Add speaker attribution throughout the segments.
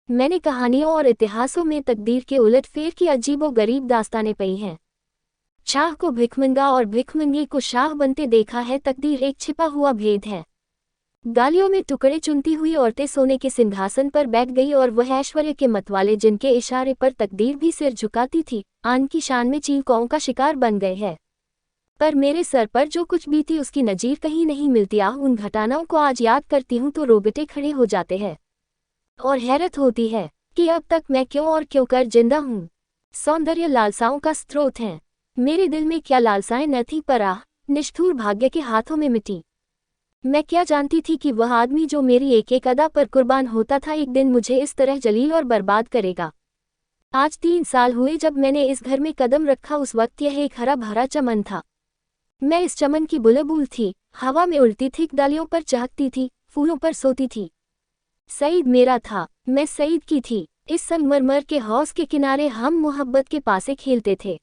Speaker 1: मैंने कहानियों और इतिहासों में तकदीर के उलटफेर की अजीबोगरीब दास्तानें पढ़ी हैं। शाह को भिखमंगा और भिखमंगे को शाह बनते देखा है। तकदीर एक छिपा हुआ भेद है। गालियों में टुकड़े चुनती हुई औरतें सोने के सिंहासन पर बैठ गई और वह ऐश्वर्य के मतवाले जिनके इशारे पर तकदीर भी सिर झुकाती थी, आन की शान में चीलकौओं का शिकार बन गए हैं। पर मेरे सर पर जो कुछ भी थी उसकी नजीर कहीं नहीं मिलती। उन घटनाओं को आज याद करती हूँ तो रोबटे खड़े हो जाते हैं और हैरत होती है कि अब तक मैं क्यों और क्यों कर जिंदा हूँ। सौंदर्य लालसाओं का स्रोत है। मेरे दिल में क्या लालसाएं न थी पर निष्ठुर भाग्य के हाथों में मिटी। मैं क्या जानती थी कि वह आदमी जो मेरी एक एक अदा पर कुर्बान होता था एक दिन मुझे इस तरह जलील और बर्बाद करेगा। आज 3 साल हुए जब मैंने इस घर में कदम रखा। उस वक्त यह एक हरा भरा चमन था। मैं इस चमन की बुलबुल थी, हवा में उड़ती थी, डालियों पर चहकती थी, फूलों पर सोती थी। सईद मेरा था, मैं सईद की थी। इस संगमरमर के हौज के किनारे हम मोहब्बत के पासे खेलते थे।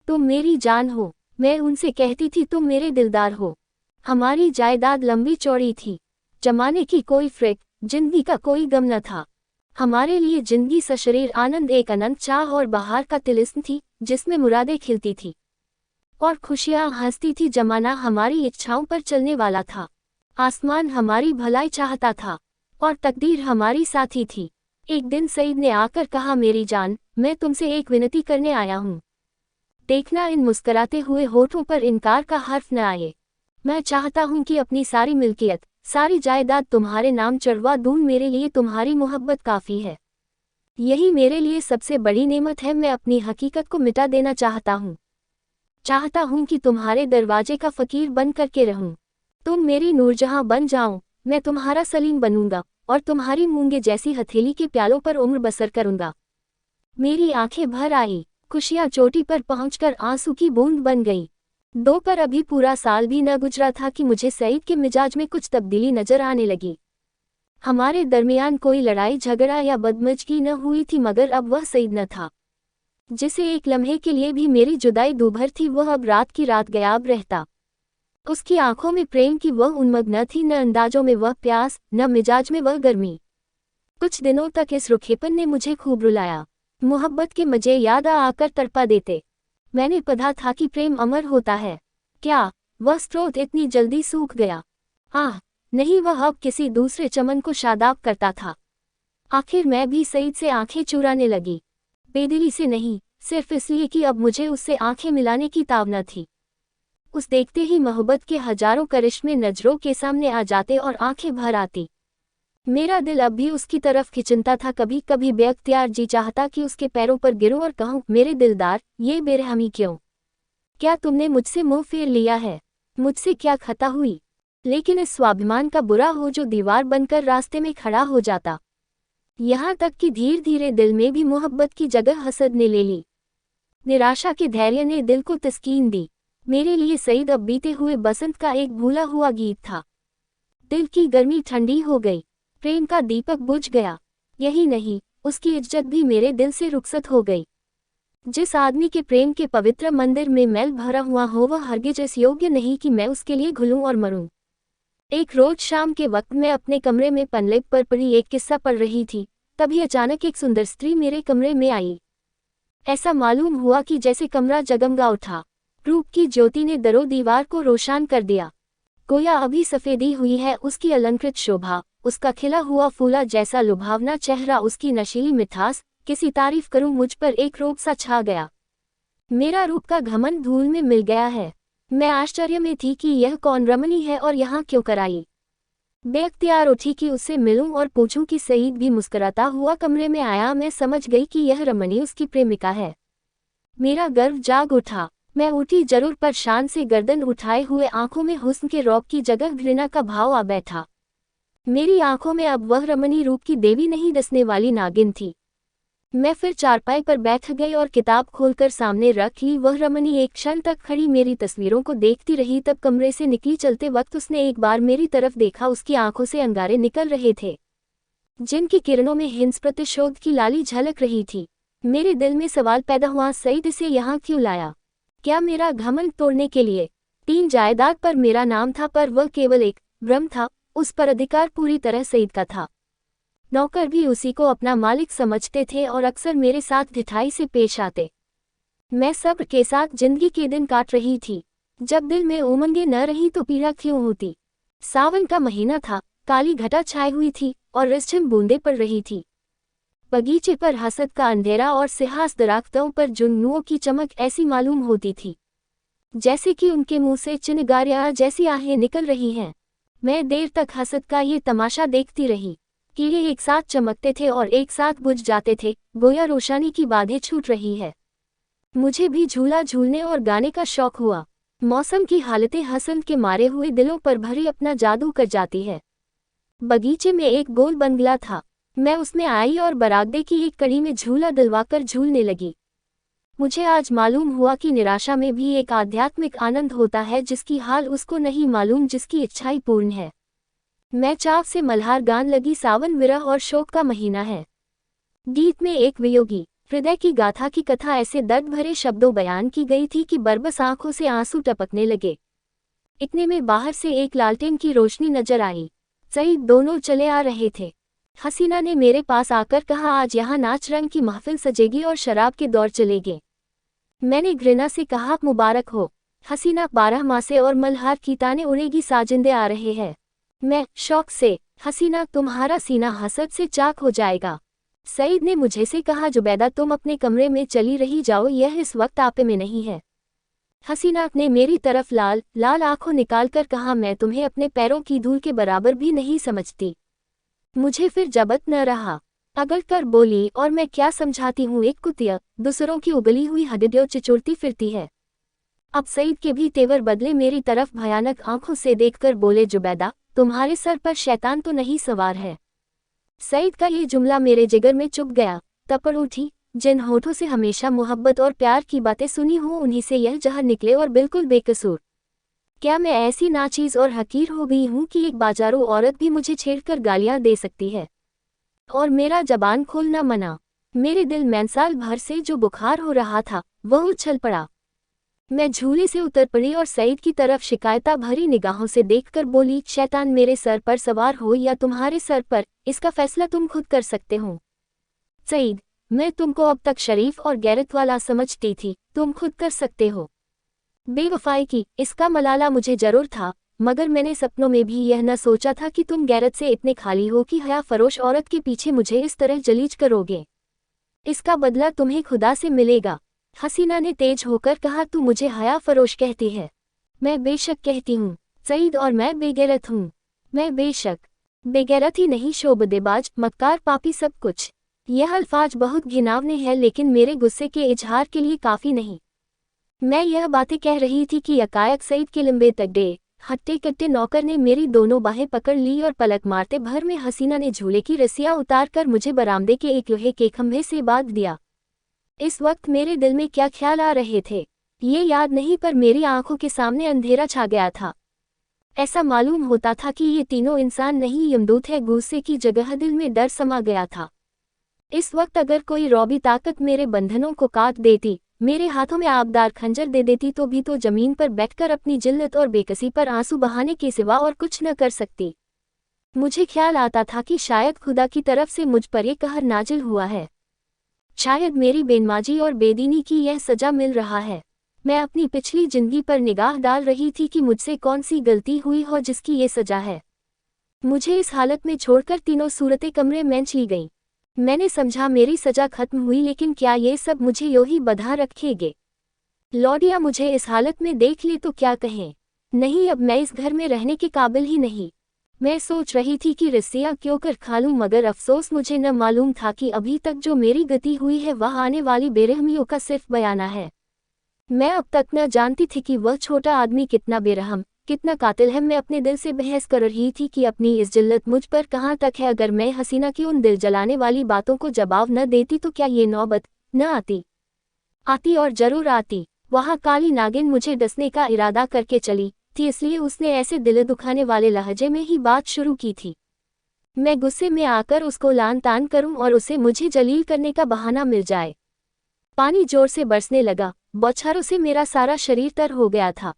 Speaker 1: तुम मेरी जान हो, मैं उनसे कहती थी तुम मेरे दिलदार हो। हमारी जायदाद लंबी चौड़ी थी, जमाने की कोई फ्रिक, जिंदगी का कोई गम न था। हमारे लिए जिंदगी सशरीर आनंद एक अनंत चाह और बहार का तिलिस्म थी जिसमें मुरादें खिलती थी और खुशियां हंसती थी। जमाना हमारी इच्छाओं पर चलने वाला था, आसमान हमारी भलाई चाहता था और तकदीर हमारी साथी थी। एक दिन सईद ने आकर कहा मेरी जान, मैं तुमसे एक विनती करने आया हूँ। देखना इन मुस्कराते हुए होठों पर इनकार का हर्फ न आए। मैं चाहता हूँ कि अपनी सारी मिल्कियत, सारी जायदाद तुम्हारे नाम चढ़वा दूं। मेरे लिए तुम्हारी मोहब्बत काफ़ी है, यही मेरे लिए सबसे बड़ी नेमत है। मैं अपनी हकीकत को मिटा देना चाहता हूँ। चाहता हूँ कि तुम्हारे दरवाजे का फ़कीर बन करके रहूँ। तुम मेरी नूरजहां बन जाओ, मैं तुम्हारा सलीम बनूंगा और तुम्हारी मूंगे जैसी हथेली के प्यालों पर उम्र बसर करूंगा। मेरी आंखें भर आई, खुशियां चोटी पर पहुंचकर आंसू की बूंद बन गई। दो पर अभी पूरा साल भी न गुजरा था कि मुझे सईद के मिजाज में कुछ तब्दीली नजर आने लगी। हमारे दरमियान कोई लड़ाई झगड़ा या बदमजगी न हुई थी, मगर अब वह सईद न था जिसे एक लम्हे के लिए भी मेरी जुदाई दूभर थी। वह अब रात की रात गायब रहता। उसकी आंखों में प्रेम की वह उन्मग न थी, न अंदाजों में वह प्यास, न मिजाज में वह गर्मी। कुछ दिनों तक इस रुखेपन ने मुझे खूब रुलाया। मोहब्बत के मजे याद आकर तड़पा देते। मैंने पढ़ा था कि प्रेम अमर होता है। क्या वह स्रोत इतनी जल्दी सूख गया? नहीं, वह अब किसी दूसरे चमन को शादाब करता था। आखिर मैं भी सईद से आंखें चुराने लगी, बेदिली से नहीं, सिर्फ इसलिए कि अब मुझे उससे आंखें मिलाने की तावना थी। उस देखते ही मोहब्बत के हजारों करिश्मे नजरों के सामने आ जाते और आंखें भर आती। मेरा दिल अब भी उसकी तरफ खिंचता था। कभी कभी बेअख्तियार जी चाहता कि उसके पैरों पर गिरूं और कहूं, मेरे दिलदार, ये बेरहमी क्यों? क्या तुमने मुझसे मुंह फेर लिया है? मुझसे क्या खता हुई? लेकिन इस स्वाभिमान का बुरा हो जो दीवार बनकर रास्ते में खड़ा हो जाता। यहाँ तक कि धीरे धीरे दिल में भी मोहब्बत की जगह हसद ने ले ली। निराशा के धैर्य ने दिल को तस्कीन दी। मेरे लिए सईद अब बीते हुए बसंत का एक भूला हुआ गीत था। दिल की गर्मी ठंडी हो गई, प्रेम का दीपक बुझ गया। यही नहीं, उसकी इज्जत भी मेरे दिल से रुखसत हो गई। जिस आदमी के प्रेम के पवित्र मंदिर में मैल भरा हुआ हो वह हरगिज इस योग्य नहीं कि मैं उसके लिए घुलूं और मरूं। एक रोज शाम के वक्त मैं अपने कमरे में पनलेट पर पड़ी एक किस्सा पढ़ रही थी, तभी अचानक एक सुंदर स्त्री मेरे कमरे में आई। ऐसा मालूम हुआ कि जैसे कमरा जगमगा उठा। रूप की ज्योति ने दरो दीवार को रोशन कर दिया। गोया अभी सफेदी हुई है उसकी अलंकृत शोभा, उसका खिला हुआ फूला जैसा लुभावना चेहरा, उसकी नशीली मिठास। किसी तारीफ करूं मुझ पर एक रोग सा छा गया। मेरा रूप का घमंड धूल में मिल गया है। मैं आश्चर्य में थी कि यह कौन रमणी है और यहाँ क्यों कर आई। बेअख्तियार उठी कि उससे मिलूं और पूछूं कि सईद भी मुस्कुराता हुआ कमरे में आया। मैं समझ गई कि यह रमणी उसकी प्रेमिका है। मेरा गर्व जाग उठा। मैं उठी जरूर, पर शान से गर्दन उठाए हुए आंखों में हुस्न के रौब की जगह घृणा का भाव आ बैठा। मेरी आंखों में अब वह रमणी रूप की देवी नहीं डसने वाली नागिन थी। मैं फिर चारपाई पर बैठ गई और किताब खोलकर सामने रख ली। वह रमणी एक क्षण तक खड़ी मेरी तस्वीरों को देखती रही, तब कमरे से निकली। चलते वक्त उसने एक बार मेरी तरफ देखा। उसकी आंखों से अंगारे निकल रहे थे जिनकी किरणों में हिंस प्रतिशोध की लाली झलक रही थी। मेरे दिल में सवाल पैदा हुआ, सईद इसे यहाँ क्यों लाया? क्या मेरा घमंड तोड़ने के लिए? 3 जायदाद पर मेरा नाम था, पर वह केवल एक भ्रम था। उस पर अधिकार पूरी तरह सईद का था। नौकर भी उसी को अपना मालिक समझते थे और अक्सर मेरे साथ ढिठाई से पेश आते। मैं सब्र के साथ जिंदगी के दिन काट रही थी। जब दिल में उमंगें न रही तो पीड़ा क्यों होती। सावन का महीना था, काली घटा छाई हुई थी और रिमझिम बूंदें पड़ रही थी। बगीचे पर हसद का अंधेरा और सिहास दरख्तों पर जुगनुओं की चमक ऐसी मालूम होती थी जैसे कि उनके मुंह से चिंगारियां जैसी आहें निकल रही हैं। मैं देर तक हसद का ये तमाशा देखती रही। कीड़े एक साथ चमकते थे और एक साथ बुझ जाते थे, गोया रोशनी की बाधें छूट रही है। मुझे भी झूला झूलने और गाने का शौक हुआ। मौसम की हालतें हसन के मारे हुए दिलों पर भरी अपना जादू कर जाती है। बगीचे में एक गोल बंगला था। मैं उसमें आई और बरागदे की एक कड़ी में झूला दिलवाकर झूलने लगी। मुझे आज मालूम हुआ कि निराशा में भी एक आध्यात्मिक आनंद होता है जिसकी हाल उसको नहीं मालूम, जिसकी इच्छाई पूर्ण है। मैं चाव से मल्हार गान लगी। सावन विरह और शोक का महीना है। गीत में एक वियोगी हृदय की गाथा की कथा ऐसे दर्द भरे शब्दों बयान की गई थी कि बरबस आंखों से आंसू टपकने लगे। इतने में बाहर से एक लालटेन की रोशनी नजर आई। सईद दोनों चले आ रहे थे। हसीना ने मेरे पास आकर कहा, आज यहाँ नाच रंग की महफिल सजेगी और शराब के दौर चलेंगे। मैंने घृणा से कहा, मुबारक हो हसीना, 12 मासे और मल्हार की ताने उड़ेगी, साजिंदे आ रहे हैं। मैं शौक से, हसीना तुम्हारा सीना हसद से चाक हो जाएगा। सईद ने मुझे से कहा, जुबैदा तुम अपने कमरे में चली रही जाओ, यह इस वक्त आपे में नहीं है। हसीना ने मेरी तरफ लाल लाल आंखों निकालकर कहा, मैं तुम्हें अपने पैरों की धूल के बराबर भी नहीं समझती। मुझे फिर जबत न रहा, अगल कर बोली, और मैं क्या समझाती हूँ, एक कुतिया दूसरों की उगली हुई हड्डियों चिचोड़ती फिरती है। अब सईद के भी तेवर बदले, मेरी तरफ भयानक आंखों से देखकर बोले, जुबैदा तुम्हारे सर पर शैतान तो नहीं सवार है। सईद का ये जुमला मेरे जिगर में चुभ गया। तपड़ उठी। जिन होठों से हमेशा मोहब्बत और प्यार की बातें सुनी हों उन्हीं से यह जहर निकले, और बिल्कुल बेकसूर। क्या मैं ऐसी नाचीज और हकीर हो गई हूँ कि एक बाजारू औरत भी मुझे छेड़कर गालियां दे सकती है? और मेरा जबान खोलना मना। मेरे दिल में साल भर से जो बुखार हो रहा था वह उछल पड़ा। मैं झूले से उतर पड़ी और सईद की तरफ शिकायता भरी निगाहों से देखकर बोली, शैतान मेरे सर पर सवार हो या तुम्हारे सर पर, इसका फैसला तुम खुद कर सकते हो। सईद, मैं तुमको अब तक शरीफ और गैरत वाला समझती थी, तुम खुद कर सकते हो। बेवफाई की, इसका मलाला मुझे जरूर था, मगर मैंने सपनों में भी यह न सोचा था कि तुम गैरत से इतने खाली हो कि हया फरोश औरत के पीछे मुझे इस तरह जलीज करोगे। इसका बदला तुम्हें खुदा से मिलेगा। हसीना ने तेज होकर कहा, तू मुझे हया फरोश कहती है? मैं बेशक कहती हूँ सईद, और मैं बेगैरत हूँ। मैं बेशक बेगैरत ही नहीं, शोबदेबाज, मक्कार, पापी, सब कुछ। यह अल्फाज बहुत घिनौने हैं, लेकिन मेरे गुस्से के इजहार के लिए काफ़ी नहीं। मैं यह बातें कह रही थी कि यकायक सईद के लंबे तगड़े हट्टे कट्टे नौकर ने मेरी दोनों बाहें पकड़ ली और पलक मारते भर में हसीना ने झूले की रस्सियां उतारकर मुझे बरामदे के एक लोहे के खंभे से बांध दिया। इस वक्त मेरे दिल में क्या ख्याल आ रहे थे ये याद नहीं, पर मेरी आंखों के सामने अंधेरा छा गया था। ऐसा मालूम होता था कि ये तीनों इंसान नहीं यमदूत है। गुस्से की जगह दिल में डर समा गया था। इस वक्त अगर कोई रौबी ताकत मेरे बंधनों को काट देती, मेरे हाथों में आबदार खंजर दे देती, तो भी तो जमीन पर बैठकर अपनी जिल्लत और बेकसी पर आंसू बहाने के सिवा और कुछ न कर सकती। मुझे ख्याल आता था कि शायद खुदा की तरफ से मुझ पर यह कहर नाजिल हुआ है। शायद मेरी बेनमाजी और बेदीनी की यह सजा मिल रहा है। मैं अपनी पिछली जिंदगी पर निगाह डाल रही थी कि मुझसे कौन सी गलती हुई हो जिसकी ये सजा है। मुझे इस हालत में छोड़कर तीनों सूरतें कमरे में चली गईं। मैंने समझा मेरी सजा खत्म हुई, लेकिन क्या ये सब मुझे यूं ही बंधा रखेंगे? लौडिया मुझे इस हालत में देख ले तो क्या कहें? नहीं, अब मैं इस घर में रहने के काबिल ही नहीं। मैं सोच रही थी कि रस्सियां क्यों कर खा लूं, मगर अफसोस मुझे न मालूम था कि अभी तक जो मेरी गति हुई है वह आने वाली बेरहमियों का सिर्फ बयाना है। मैं अब तक न जानती थी कि वह छोटा आदमी कितना बेरहम, कितना कातिल है। मैं अपने दिल से बहस कर रही थी कि अपनी इस जिल्लत मुझ पर कहाँ तक है। अगर मैं हसीना की उन दिल जलाने वाली बातों को जवाब न देती तो क्या ये नौबत न आती? आती, और जरूर आती। वहाँ काली नागिन मुझे डसने का इरादा करके चली थी, इसलिए उसने ऐसे दिल दुखाने वाले लहजे में ही बात शुरू की थी। मैं गुस्से में आकर उसको लान तान करूं और उसे मुझे जलील करने का बहाना मिल जाए। पानी जोर से बरसने लगा। बौछारों से मेरा सारा शरीर तर हो गया था।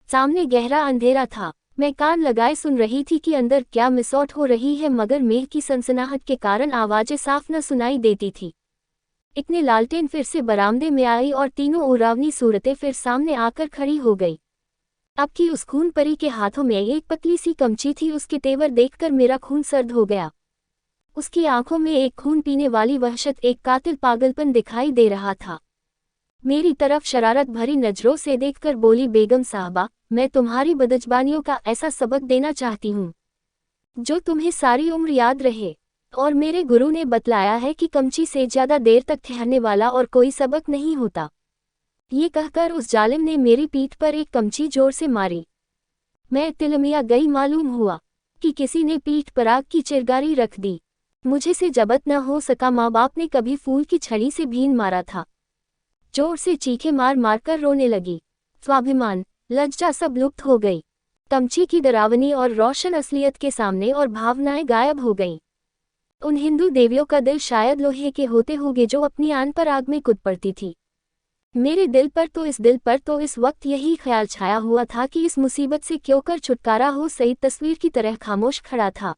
Speaker 1: सामने गहरा अंधेरा था। मैं कान लगाए सुन रही थी कि अंदर क्या मिसौट हो रही है, मगर मेघ की सनसनाहट के कारण आवाजें साफ न सुनाई देती थी। इतने लालटेन फिर से बरामदे में आई और तीनों उरावनी सूरतें फिर सामने आकर खड़ी हो गई। अब की उस खून परी के हाथों में एक पतली सी कमची थी। उसके तेवर देखकर मेरा खून सर्द हो गया। उसकी आंखों में एक खून पीने वाली वहशत, एक कातिल पागलपन दिखाई दे रहा था। मेरी तरफ शरारत भरी नजरों से देखकर बोली, बेगम साहबा, मैं तुम्हारी बदजबानियों का ऐसा सबक देना चाहती हूँ जो तुम्हें सारी उम्र याद रहे। और मेरे गुरु ने बतलाया है कि कमची से ज्यादा देर तक ठहरने वाला और कोई सबक नहीं होता। ये कहकर उस जालिम ने मेरी पीठ पर एक कमची जोर से मारी। मैं तिलमिया गई। मालूम हुआ कि किसी ने पीठ पर आग की चिरगारी रख दी। मुझे से जबत न हो सका। माँ बाप ने कभी फूल की छड़ी से भीन मारा था। जोर से चीखे मार मारकर रोने लगी। स्वाभिमान, लज्जा सब लुप्त हो गई। कमची की डरावनी और रोशन असलियत के सामने और भावनाएं गायब हो गईं। उन हिंदू देवियों का दिल शायद लोहे के होते होंगे जो अपनी आन पर आग में कूद पड़ती थी। मेरे दिल पर तो इस वक्त यही ख्याल छाया हुआ था कि इस मुसीबत से क्यों कर छुटकारा हो। सईद तस्वीर की तरह खामोश खड़ा था।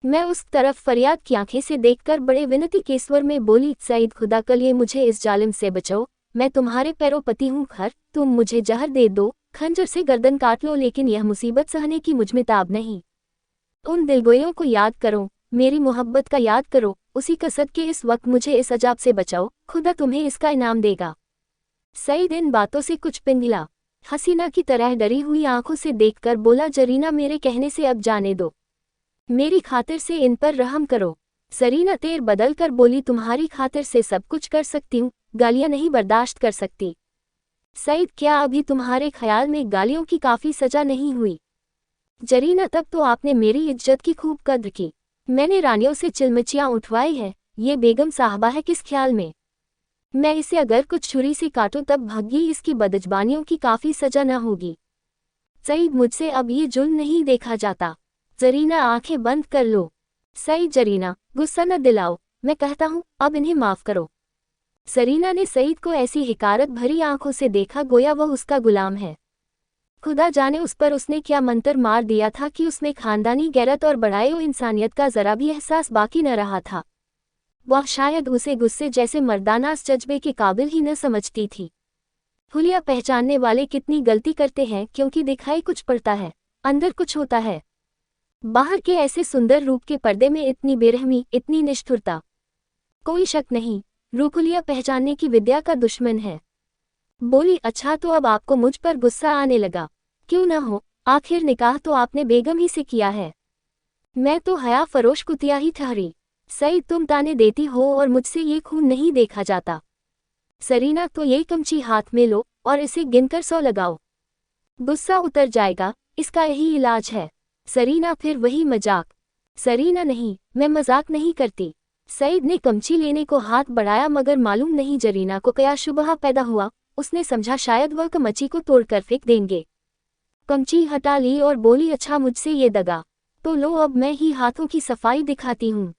Speaker 1: मैं उस तरफ फरियाद की आंखें से देखकर बड़े विनती के स्वर में बोली, सईद, खुदा के लिए मुझे इस जालिम से बचाओ। मैं तुम्हारे पैरों पति हूँ। खैर, तुम मुझे जहर दे दो, खंजर से गर्दन काट लो, लेकिन यह मुसीबत सहने की मुझमें ताब नहीं। उन दिलगोइयों को याद करो, मेरी मोहब्बत का याद करो। उसी कसद के इस वक्त मुझे इस अजाब से बचाओ। खुदा तुम्हें इसका इनाम देगा। सईद इन बातों से कुछ पिघला। हसीना की तरह डरी हुई आंखों से देखकर बोला, जरीना, मेरे कहने से अब जाने दो। मेरी खातिर से इन पर रहम करो। जरीना तेर बदल कर बोली, तुम्हारी खातिर से सब कुछ कर सकती हूँ, गालियां नहीं बर्दाश्त कर सकती। सईद, क्या अभी तुम्हारे ख्याल में गालियों की काफ़ी सजा नहीं हुई? जरीना, तब तो आपने मेरी इज्जत की खूब कद्र की। मैंने रानियों से चिलमचियाँ उठवाई है। ये बेगम साहबा है किस ख्याल में? मैं इसे अगर कुछ छुरी से काटूं तब भाग्य इसकी बदजबानियों की काफ़ी सजा न होगी। सईद, मुझसे अब ये जुल्म नहीं देखा जाता। जरीना, आंखें बंद कर लो। सईद, जरीना, गुस्सा न दिलाओ। मैं कहता हूँ, अब इन्हें माफ़ करो। जरीना ने सईद को ऐसी हिकारत भरी आंखों से देखा गोया वह उसका गुलाम है। खुदा जाने उस पर उसने क्या मंतर मार दिया था कि उसमें खानदानी गैरत और बढ़ाए इंसानियत का जरा भी एहसास बाकी न रहा था। वह शायद उसे गुस्से जैसे मर्दानास जज्बे के काबिल ही न समझती थी। हुलिया पहचानने वाले कितनी गलती करते हैं, क्योंकि दिखाई कुछ पड़ता है, अंदर कुछ होता है। बाहर के ऐसे सुंदर रूप के पर्दे में इतनी बेरहमी, इतनी निष्ठुरता। कोई शक नहीं, रूप हुलिया पहचानने की विद्या का दुश्मन है। बोली, अच्छा, तो अब आपको मुझ पर गुस्सा आने लगा। क्यों न हो, आखिर निकाह तो आपने बेगम ही से किया है। मैं तो हया फरोश कुतिया ही ठहरी। सईद, तुम ताने देती हो और मुझसे ये खून नहीं देखा जाता। जरीना, तो ये कमची हाथ में लो और इसे गिनकर 100 लगाओ। गुस्सा उतर जाएगा, इसका यही इलाज है। जरीना, फिर वही मजाक। जरीना, नहीं, मैं मजाक नहीं करती। सईद ने कमची लेने को हाथ बढ़ाया, मगर मालूम नहीं जरीना को क्या शुबहा पैदा हुआ। उसने समझा शायद वह कमची को तोड़कर फेंक देंगे। कमची हटा ली और बोली, अच्छा, मुझसे ये दगा तो लो, अब मैं ही हाथों की सफाई दिखाती हूँ।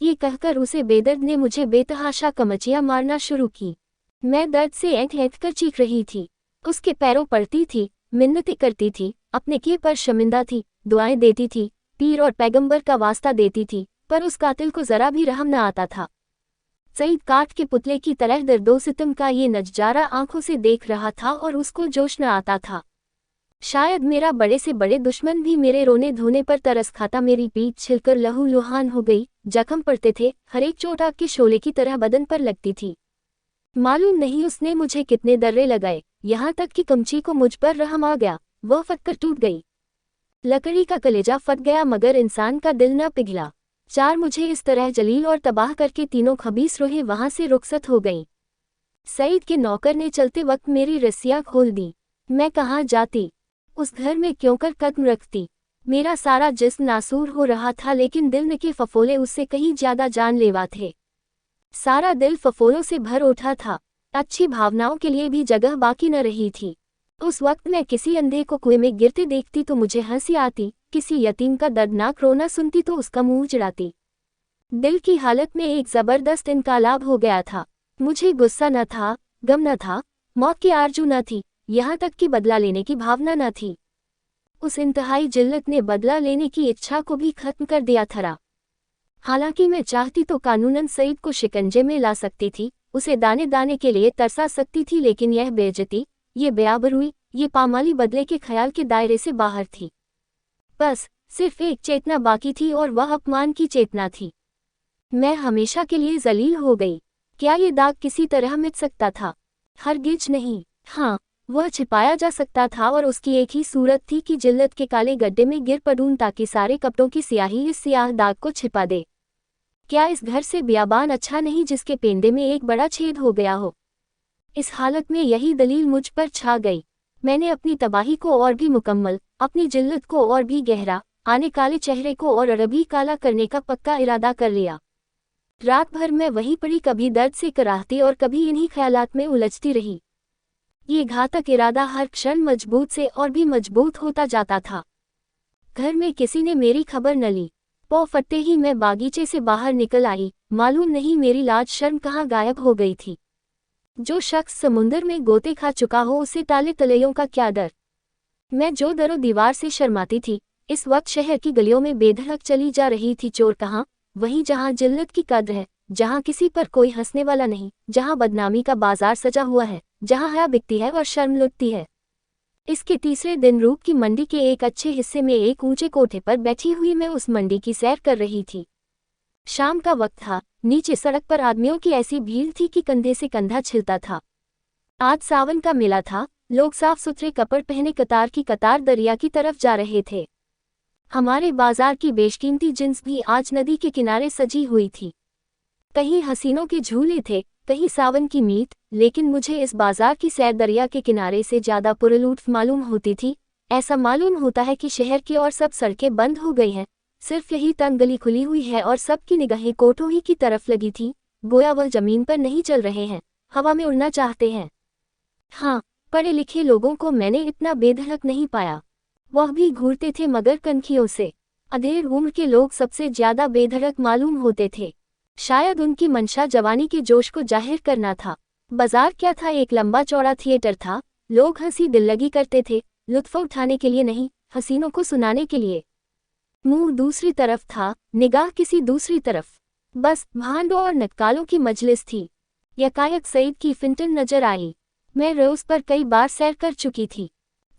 Speaker 1: ये कहकर उसे बेदर्द ने मुझे बेतहाशा कमचियाँ मारना शुरू की। मैं दर्द से ऐंठ ऐंठ कर चीख रही थी। उसके पैरों पड़ती थी, मिन्नतें करती थी, अपने किए पर शर्मिंदा थी, दुआएं देती थी, पीर और पैगंबर का वास्ता देती थी, पर उस कातिल को जरा भी रहम न आता था। सईद काठ के पुतले की तरह दर्दो सितम का ये नजारा आंखों से देख रहा था और उसको जोश न आता था। शायद मेरा बड़े से बड़े दुश्मन भी मेरे रोने धोने पर तरस खाता। मेरी पीठ छिलकर लहू लुहान हो गई, जख्म पड़ते थे, हर एक चोट आग के शोले की तरह बदन पर लगती थी। मालूम नहीं उसने मुझे कितने दर्रे लगाए, यहाँ तक कि कमची को मुझ पर रहम आ गया। वह फटकर टूट गई। लकड़ी का कलेजा फट गया, मगर इंसान का दिल न पिघला। चार मुझे इस तरह जलील और तबाह करके तीनों खबीस रोहें वहां से रुखसत हो गईं। सईद के नौकर ने चलते वक्त मेरी रस्सियां खोल दी। मैं कहाँ जाती, उस घर में क्यों कर कदम रखती। मेरा सारा जिस्म नासूर हो रहा था, लेकिन दिल के फफोले उससे कहीं ज्यादा जानलेवा थे। सारा दिल फफोलों से भर उठा था। अच्छी भावनाओं के लिए भी जगह बाकी न रही थी। उस वक्त मैं किसी अंधे को कुएं में गिरते देखती तो मुझे हंसी आती, किसी यतीम का दर्दनाक रोना सुनती तो उसका मुंह चिढ़ाती। दिल की हालत में एक जबरदस्त इनकलाब हो गया था। मुझे गुस्सा न था, गम न था, मौत की आरजू न थी, यहाँ तक कि बदला लेने की भावना न थी। उस इंतहाई जिल्लत ने बदला लेने की इच्छा को भी खत्म कर दिया था। हालांकि मैं चाहती तो कानूनन सईद को शिकंजे में ला सकती थी, उसे दाने दाने के लिए तरसा सकती थी, लेकिन यह बेइज्जती, ये बेआबरूई, ये पामाली बदले के ख्याल के दायरे से बाहर थी। बस सिर्फ एक चेतना बाकी थी और वह अपमान की चेतना थी। मैं हमेशा के लिए जलील हो गई। क्या ये दाग किसी तरह मिट सकता था? हरगिज नहीं। हाँ, वह छिपाया जा सकता था और उसकी एक ही सूरत थी कि जिल्लत के काले गड्ढे में गिर पड़ूं ताकि सारे कपड़ों की स्याही इस सियाह दाग को छिपा दे। क्या इस घर से बियाबान अच्छा नहीं जिसके पेंदे में एक बड़ा छेद हो गया हो? इस हालत में यही दलील मुझ पर छा गई। मैंने अपनी तबाही को और भी मुकम्मल, अपनी जिल्लत को और भी गहरा, आने काले चेहरे को और अरबी काला करने का पक्का इरादा कर लिया। रात भर मैं वहीं पड़ी, कभी दर्द से कराहती और कभी इन्हीं ख्यालात में उलझती रही। ये घातक इरादा हर क्षण मजबूत से और भी मजबूत होता जाता था। घर में किसी ने मेरी खबर न ली। पौ फटते ही मैं बागीचे से बाहर निकल आई। मालूम नहीं मेरी लाज शर्म कहाँ गायब हो गई थी। जो शख्स समुंदर में गोते खा चुका हो उसे ताले तलैयों का क्या डर। मैं जो दरो दीवार से शर्माती थी, इस वक्त शहर की गलियों में बेधड़क चली जा रही थी। चोर कहाँ? वहीं जहाँ जिल्लत की कद्र है, जहाँ किसी पर कोई हंसने वाला नहीं, जहाँ बदनामी का बाजार सजा हुआ है, जहाँ हया बिकती है और शर्म लुटती है। इसके तीसरे दिन रूप की मंडी के एक अच्छे हिस्से में एक ऊंचे कोठे पर बैठी हुई मैं उस मंडी की सैर कर रही थी। शाम का वक्त था। नीचे सड़क पर आदमियों की ऐसी भीड़ थी कि कंधे से कंधा छिलता था। आज सावन का मेला था। लोग साफ सुथरे कपड़े पहने कतार की कतार दरिया की तरफ जा रहे थे। हमारे बाजार की बेशकीमती जिन्स भी आज नदी के किनारे सजी हुई थी। कहीं हसीनों के झूले थे, कहीं सावन की मीत, लेकिन मुझे इस बाजार की सैर दरिया के किनारे से ज्यादा पुरलूत्फ मालूम होती थी। ऐसा मालूम होता है कि शहर की और सब सड़कें बंद हो गई हैं, सिर्फ यही तंग गली खुली हुई है और सबकी निगाहें कोठों ही की तरफ लगी थी। गोया वह जमीन पर नहीं चल रहे हैं, हवा में उड़ना चाहते हैं। हाँ, पढ़े लिखे लोगों को मैंने इतना बेधड़क नहीं पाया। वह भी घूरते थे मगर कनखियों से। अधेड़ उम्र के लोग सबसे ज्यादा बेधड़क मालूम होते थे। शायद उनकी मंशा जवानी के जोश को जाहिर करना था। बाजार क्या था, एक लंबा चौड़ा थिएटर था। लोग हंसी दिल्लगी करते थे, लुत्फ उठाने के लिए नहीं, हसीनों को सुनाने के लिए। मुंह दूसरी तरफ था, निगाह किसी दूसरी तरफ। बस भांडों और नक्कालों की मजलिस थी। यकायक सईद की फिंटन नजर आई। मैं रोज पर कई बार सैर कर चुकी थी।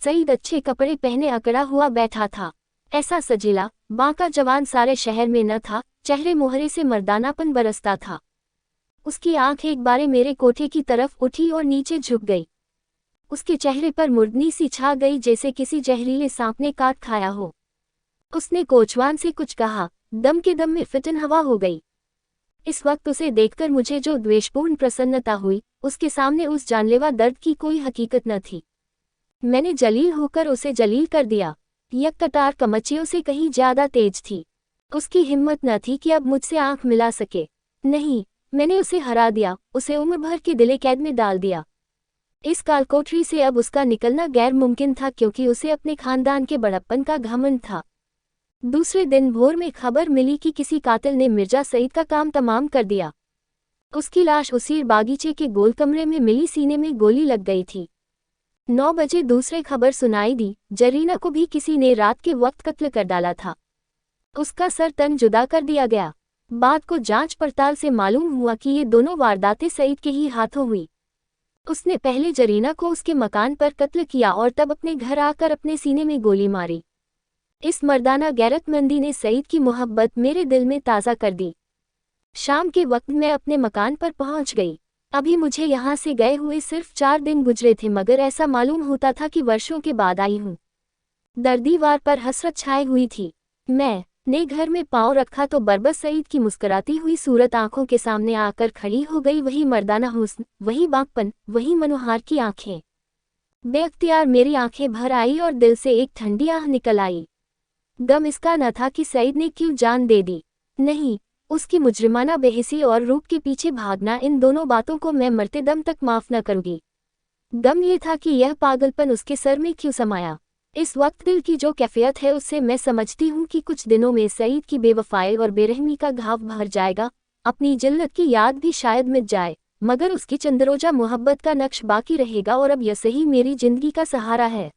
Speaker 1: सईद अच्छे कपड़े पहने अकड़ा हुआ बैठा था। ऐसा सजीला बांका जवान सारे शहर में न था। चेहरे मुहरे से मर्दानापन बरसता था। उसकी आंख एक बारे मेरे कोठे की तरफ उठी और नीचे झुक गई। उसके चेहरे पर मुर्दनी सी छा गई, जैसे किसी जहरीले सांप ने काट खाया हो। उसने कोचवान से कुछ कहा। दम के दम में फिटन हवा हो गई। इस वक्त उसे देखकर मुझे जो द्वेषपूर्ण प्रसन्नता हुई, उसके सामने उस जानलेवा दर्द की कोई हकीकत न थी। मैंने जलील होकर उसे जलील कर दिया। यक कटार कमचियों से कहीं ज्यादा तेज थी। उसकी हिम्मत न थी कि अब मुझसे आंख मिला सके। नहीं, मैंने उसे हरा दिया, उसे उम्र भर के दिले कैद में डाल दिया। इस कालकोठरी से अब उसका निकलना गैर मुमकिन था, क्योंकि उसे अपने खानदान के बड़प्पन का घमंड था। दूसरे दिन भोर में खबर मिली कि किसी कातिल ने मिर्जा सईद का काम तमाम कर दिया। उसकी लाश उसी बागीचे के गोल कमरे में मिली, सीने में गोली लग गई थी। 9 बजे दूसरे खबर सुनाई दी, जरीना को भी किसी ने रात के वक्त कत्ल कर डाला था। उसका सर तन जुदा कर दिया गया। बात को जांच पड़ताल से मालूम हुआ कि ये दोनों वारदातें सईद के ही हाथों हुई। उसने पहले जरीना को उसके मकान पर कत्ल किया और तब अपने घर आकर अपने सीने में गोली मारी। इस मर्दाना गैरतमंदी ने सईद की मोहब्बत मेरे दिल में ताज़ा कर दी। शाम के वक्त मैं अपने मकान पर पहुंच गई। अभी मुझे यहाँ से गए हुए सिर्फ 4 दिन गुजरे थे, मगर ऐसा मालूम होता था कि वर्षों के बाद आई हूँ। दरदीवार पर हसरत छाई हुई थी। मैंने घर में पाँव रखा तो बरबस सईद की मुस्कुराती हुई सूरत आंखों के सामने आकर खड़ी हो गई। वही मर्दाना हुस्न, वही बांकपन, वही मनोहार की आंखें। बेअख्तियार मेरी आंखें भर आई और दिल से एक ठंडी आह निकल आई। गम इसका न था कि सईद ने क्यों जान दे दी। नहीं, उसकी मुजरिमाना बेहिसी और रूप के पीछे भागना, इन दोनों बातों को मैं मरते दम तक माफ न करूंगी। गम ये था कि यह पागलपन उसके सर में क्यों समाया। इस वक्त दिल की जो कैफियत है, उससे मैं समझती हूँ कि कुछ दिनों में सईद की बेवफाई और बेरहमी का घाव भर जाएगा। अपनी जिल्लत की याद भी शायद मिट जाए, मगर उसकी चंदरोजा मोहब्बत का नक्श बाकी रहेगा और अब यह सही मेरी जिंदगी का सहारा है।